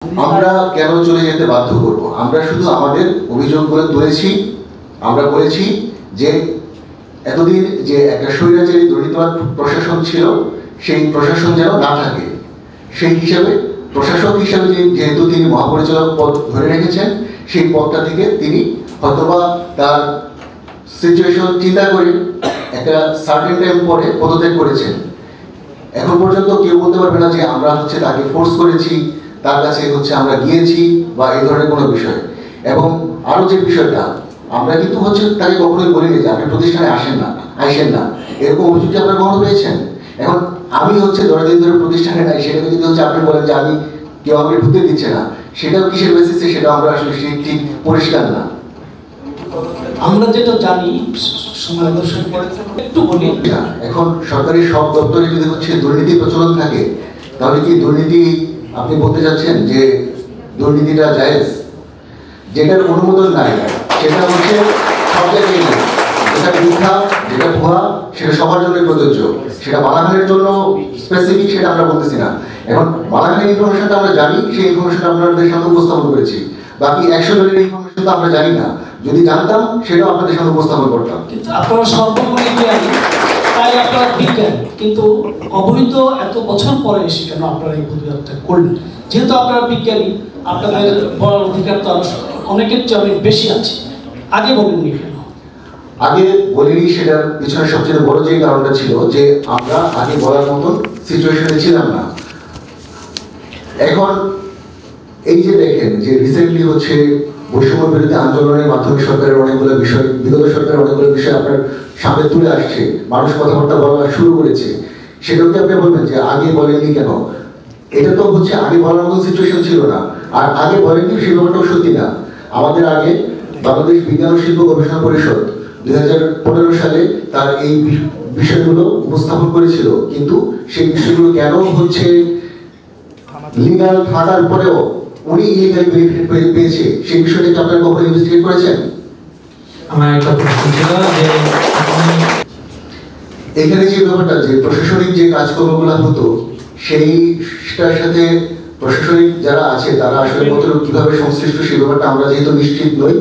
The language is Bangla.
আমরা কেন চলে যেতে বাধ্য করব? আমরা শুধু আমাদের অভিযোগ করে তুলেছি। আমরা বলেছি যে এতদিন যে একটা স্বৈরাচারী দুর্নীতিবাদ প্রশাসন ছিল, সেই প্রশাসন যেন না থাকে। সেই হিসাবে প্রশাসক হিসাবে যেহেতু তিনি মহাপরিচালক পদ ধরে রেখেছেন, সেই পদটা থেকে তিনি হয়তোবা তার সিচুয়েশন চিন্তা করে একটা সার্টেন টাইম পরে পদত্যাগ করেছেন। এখন পর্যন্ত কেউ বলতে পারবে না যে আমরা তাকে ফোর্স করেছি, তার কাছে আমরা গিয়েছি বা এই ধরনের কোনো বিষয়। এবং আরো যে বিষয়টা, আমরা কিন্তু তাকে কখনোই বলিনি যে আপনি প্রতিষ্ঠানে আসেন না, এরকম অভিযোগ আপনারা কখনো পেয়েছেন? এখন আমি 10 দিন ধরে প্রতিষ্ঠানে নাই, সেটা যদি আপনি বলেন যে আমি কেউ আমাকে ঢুকতে দিচ্ছে না, সেটাও কিসের বেসিসে, সেটা আমরা আসলে ঠিক পরিষ্কার না। আমরা যেটা জানি একটু বলি, এখন সরকারি সব দপ্তরে যদি দুর্নীতি প্রচলন থাকে, তাহলে কি দুর্নীতি আপনি বলতে চাচ্ছেন যে দুর্নীতিটা জায়েজ? যেটার অনুমোদন নাই সেটা সব জায়গায় নেই। যেটা মিথ্যা, যেটা ভুয়া, সেটা সবার জন্য প্রযোজ্য। সেটা মালাখানের জন্য স্পেসিফিক, সেটা আমরা বলতেছি না। এখন মালাখানের ইনফরমেশনটা আমরা জানি, সেই ইনফরমেশন আপনাদের সামনে উপস্থাপন করেছি। বাকি 100 জনের ইনফরমেশন তো আমরা জানি না। যদি জানতাম সেটাও আপনাদের সামনে উপস্থাপন করতাম। কিন্তু আপনারা সর্বমূলে জ্ঞানী, তাই আপনারা বিজ্ঞান, কিন্তু অবৈধ এত বছর পরে এসে কেন আপনারা এই প্রতিবাদটা করলেন? যেহেতু আপনারা বিজ্ঞানী, আপনাদের বলার অধিকার তো অনেকের চেয়ে অনেক বেশি আছে। আগে বলেননি কেন? আগে বলিনি, সেটার পিছনে সবচেয়ে বড় যে কারণটা ছিল যে আমরা আগে বলার মতন সিচুয়েশনে ছিলাম না। এখন এই যে দেখেন যে রিসেন্টলি বৈষম্য বিরোধী আন্দোলনের মাধ্যমে সরকারের অনেকগুলো বিষয়, বিগত সরকারের অনেকগুলো বিষয় আপনার সামনে তুলে আসছে, মানুষ কথাবার্তা বলা শুরু করেছে। সেটাকে আপনি বলবেন যে আগে বলেননি কেন? এটা তো আগে বলার মতো সিচুয়েশন ছিল না। আর আগে বলেননি সে ব্যাপারটাও সত্যি না। আমাদের আগে বাংলাদেশ বিজ্ঞান ও শিল্প গবেষণা পরিষদ 2015 সালে তার এই বিষয়গুলো উপস্থাপন করেছিল, কিন্তু সেই বিষয়গুলো কেন লিগাল থাকার পরেও উনি ইলিগাল বেনিফিট পেয়েছে, সেই বিষয়টাকে আপনারা কখনো ইনভেস্টিগেট করেছেন? আমার একটা প্রশ্ন ছিল যে এখানে যে ব্যাপারটা, যে প্রশাসনিক যে কাজকর্মগুলো হতো, সেইটার সাথে প্রশাসনিক যারা আছে তারা আসলে কতটুকু কিভাবে সংশ্লিষ্ট, সেই ব্যাপারটা আমরা যেহেতু নিশ্চিত নই,